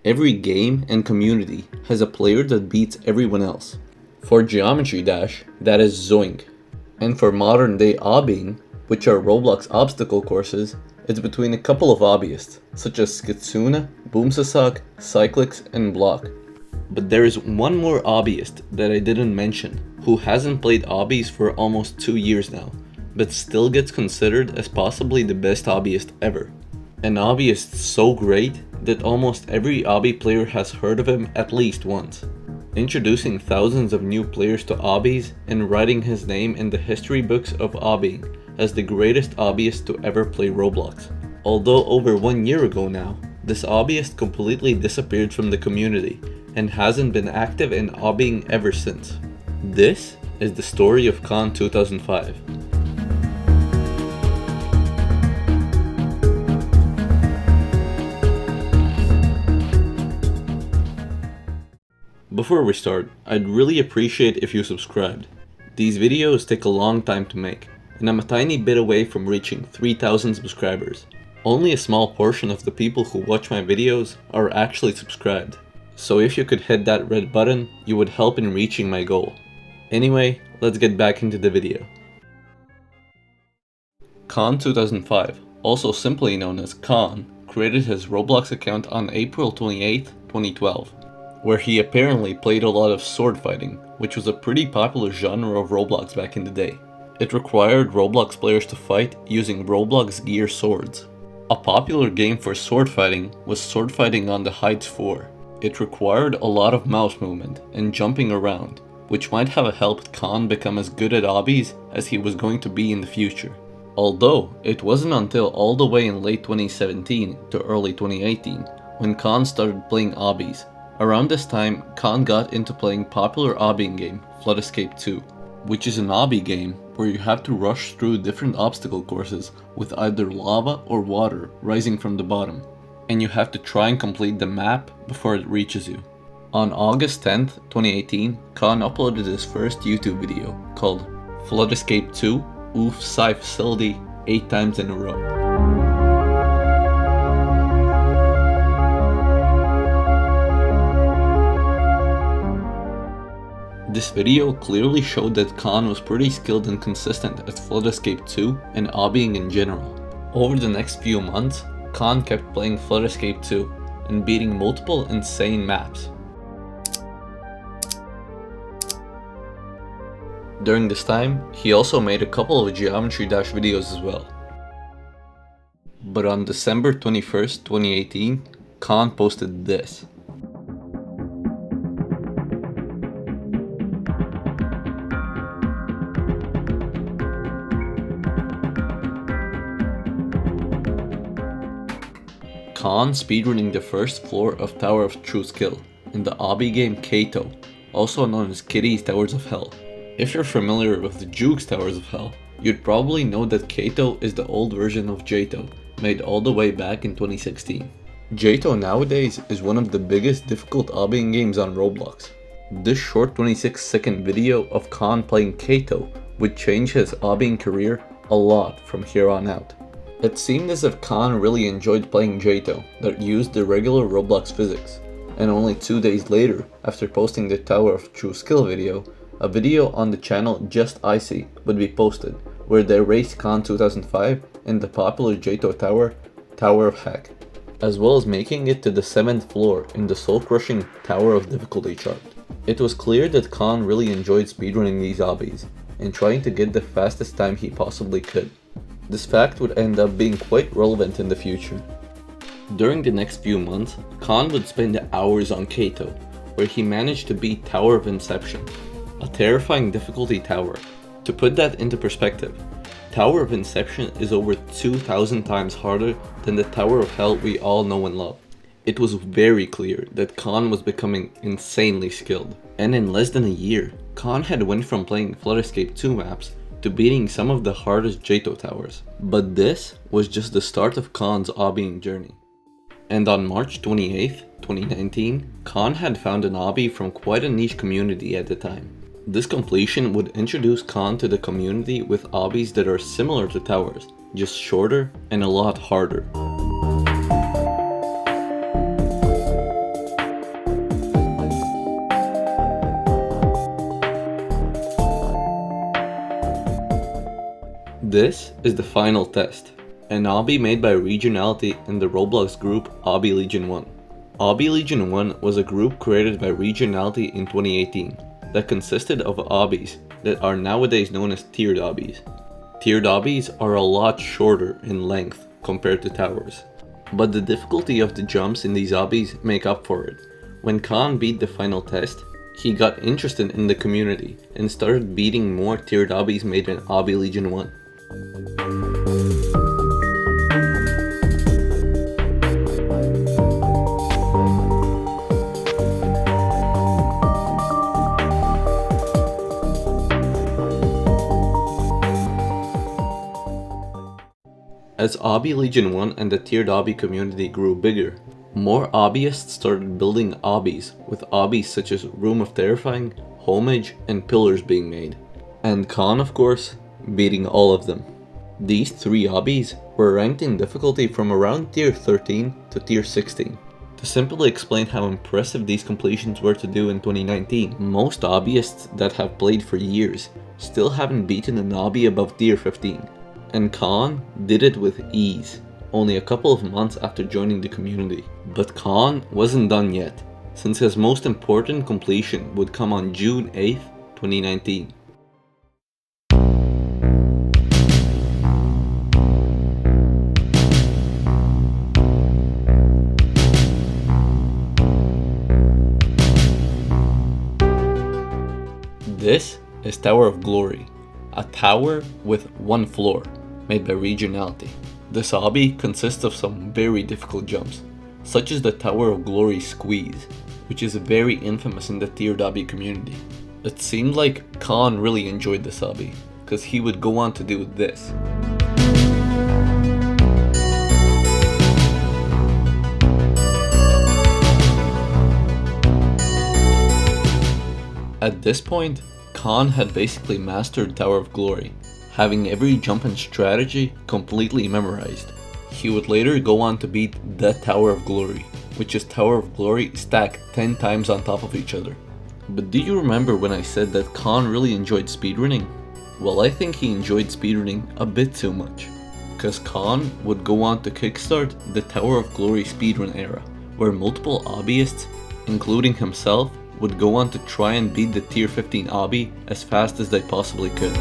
Every game and community has a player that beats everyone else. For Geometry Dash, that is Zoink. And for modern day Obbying, which are Roblox obstacle courses, it's between a couple of obbyists, such as Skitsuna, BoomSasok, cycllx, and Block. But there is one more obbyist that I didn't mention, who hasn't played obbies for almost 2 years now, but still gets considered as possibly the best obbyist ever. An obbyist so great that almost every obby player has heard of him at least once, introducing thousands of new players to obbies and writing his name in the history books of obbying as the greatest obbyist to ever play Roblox. Although over 1 year ago now, this obbyist completely disappeared from the community and hasn't been active in obbying ever since. This is the story of Khan 2005. Before we start, I'd really appreciate if you subscribed. These videos take a long time to make, and I'm a tiny bit away from reaching 3,000 subscribers. Only a small portion of the people who watch my videos are actually subscribed. So if you could hit that red button, you would help in reaching my goal. Anyway, let's get back into the video. Khan 2005, also simply known as Khan, created his Roblox account on April 28, 2012, where he apparently played a lot of sword fighting, which was a pretty popular genre of Roblox back in the day. It required Roblox players to fight using Roblox gear swords. A popular game for sword fighting was Sword Fighting on the Heights 4. It required a lot of mouse movement and jumping around, which might have helped Khan become as good at obbies as he was going to be in the future. Although, it wasn't until all the way in late 2017 to early 2018 when Khan started playing obbies. Around this time, Khan got into playing popular obbying game, Flood Escape 2, which is an obby game where you have to rush through different obstacle courses with either lava or water rising from the bottom, and you have to try and complete the map before it reaches you. On August 10th, 2018, Khan uploaded his first YouTube video called Flood Escape 2 Oof Sci Facility 8 times in a row. This video clearly showed that Khan was pretty skilled and consistent at Flood Escape 2 and obbying in general. Over the next few months, Khan kept playing Flood Escape 2 and beating multiple insane maps. During this time, he also made a couple of Geometry Dash videos as well. But on December 21st, 2018, Khan posted this. Khan speedrunning the first floor of Tower of True Skill in the obby game Kato, also known as Kitty's Towers of Hell. If you're familiar with the Juke's Towers of Hell, you'd probably know that Kato is the old version of Jato, made all the way back in 2016. Jato nowadays is one of the biggest difficult obbying games on Roblox. This short 26-second video of Khan playing Kato would change his obbying career a lot from here on out. It seemed as if Khan really enjoyed playing Jato that used the regular Roblox physics, and only 2 days later, after posting the Tower of True Skill video, a video on the channel Just Icy would be posted, where they raced Khan 2005 in the popular Jato Tower, Tower of Heck, as well as making it to the 7th floor in the soul-crushing Tower of Difficulty chart. It was clear that Khan really enjoyed speedrunning these obbies, and trying to get the fastest time he possibly could. This fact would end up being quite relevant in the future. During the next few months, Khan would spend hours on Kato, where he managed to beat Tower of Inception, a terrifying difficulty tower. To put that into perspective, Tower of Inception is over 2,000 times harder than the Tower of Hell we all know and love. It was very clear that Khan was becoming insanely skilled, and in less than a year, Khan had went from playing Flood Escape 2 maps to beating some of the hardest Jato towers. But this was just the start of Khan's obbying journey. And on March 28th, 2019, Khan had found an obby from quite a niche community at the time. This completion would introduce Khan to the community with obbies that are similar to towers, just shorter and a lot harder. This is the final test, an obby made by Regionality in the Roblox group Obby Legion 1. Obby Legion 1 was a group created by Regionality in 2018 that consisted of obbies that are nowadays known as tiered obbies. Tiered obbies are a lot shorter in length compared to towers, but the difficulty of the jumps in these obbies make up for it. When Khan beat the final test, he got interested in the community and started beating more tiered obbies made in Obby Legion 1. As Obby Legion 1 and the tiered obby community grew bigger, more obbyists started building obbies, with obbies such as Room of Terrifying, Homage, and Pillars being made. And Khan, of course, beating all of them. These 3 obbies were ranked in difficulty from around tier 13 to tier 16. To simply explain how impressive these completions were to do in 2019, most obbyists that have played for years still haven't beaten an obby above tier 15. And Khan did it with ease, only a couple of months after joining the community. But Khan wasn't done yet, since his most important completion would come on June 8th, 2019. This is Tower of Glory, a tower with 1 floor, made by Regionality. This obby consists of some very difficult jumps, such as the Tower of Glory squeeze, which is very infamous in the tiered obby community. It seemed like Khan really enjoyed this obby, because he would go on to do this. At this point, Khan had basically mastered Tower of Glory, having every jump and strategy completely memorized. He would later go on to beat the Tower of Glory, which is Tower of Glory stacked 10 times on top of each other. But do you remember when I said that Khan really enjoyed speedrunning? Well, I think he enjoyed speedrunning a bit too much, because Khan would go on to kickstart the Tower of Glory speedrun era, where multiple obbyists, including himself, would go on to try and beat the tier 15 obby as fast as they possibly could.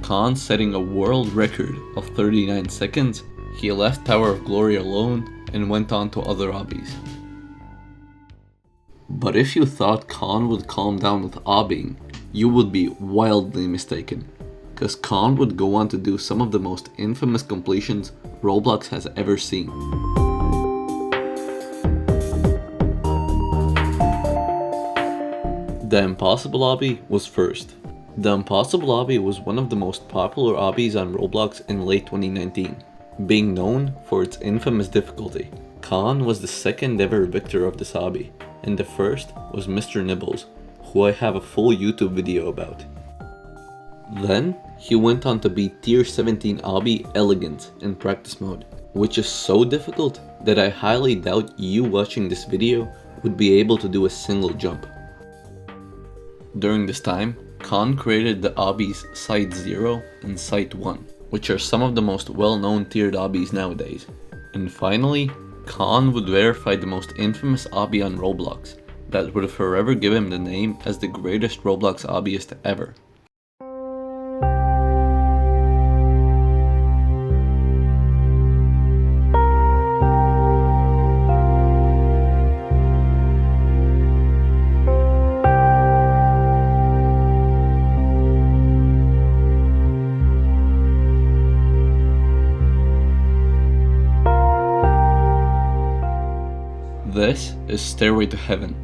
Khan setting a world record of 39 seconds, he left Tower of Glory alone and went on to other obbies. But if you thought Khan would calm down with obbying, you would be wildly mistaken, because Khan would go on to do some of the most infamous completions Roblox has ever seen. The Impossible obby was first. The Impossible obby was one of the most popular obbies on Roblox in late 2019, being known for its infamous difficulty. Khan was the second ever victor of this obby, and the first was Mr. Nibbles, who I have a full YouTube video about. Then, he went on to beat tier 17 obby Elegant in practice mode, which is so difficult that I highly doubt you watching this video would be able to do a single jump. During this time, Khan created the obbies Site 0 and Site 1, which are some of the most well-known tiered obbies nowadays. And finally, Khan would verify the most infamous obby on Roblox, that would forever give him the name as the greatest Roblox obbyist ever. This is Stairway To Heaven,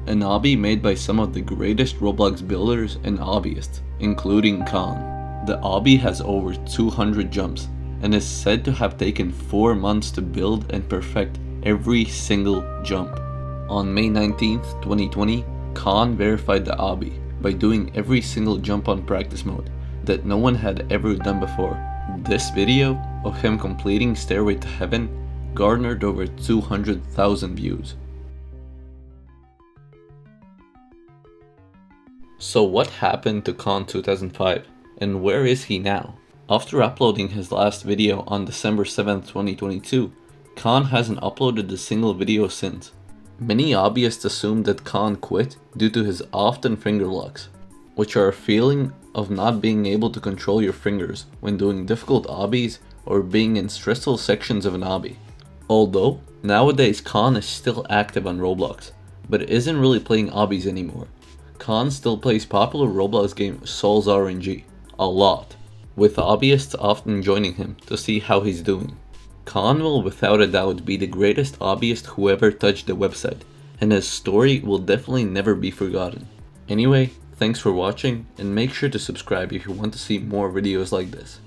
an obby made by some of the greatest Roblox builders and obbyists, including Khan. The obby has over 200 jumps and is said to have taken 4 months to build and perfect every single jump. On May 19th, 2020, Khan verified the obby by doing every single jump on practice mode that no one had ever done before. This video of him completing Stairway to Heaven garnered over 200,000 views. So what happened to Khan 2005 and where is he now? After uploading his last video on December 7th, 2022, Khan hasn't uploaded a single video since. Many obbyists assume that Khan quit due to his often finger locks, which are a feeling of not being able to control your fingers when doing difficult obbies or being in stressful sections of an obby. Although, nowadays Khan is still active on Roblox, but isn't really playing obbies anymore. Khan still plays popular Roblox game Souls RNG a lot, with obbyists often joining him to see how he's doing. Khan will without a doubt be the greatest obbyist who ever touched the website, and his story will definitely never be forgotten. Anyway, thanks for watching, and make sure to subscribe if you want to see more videos like this.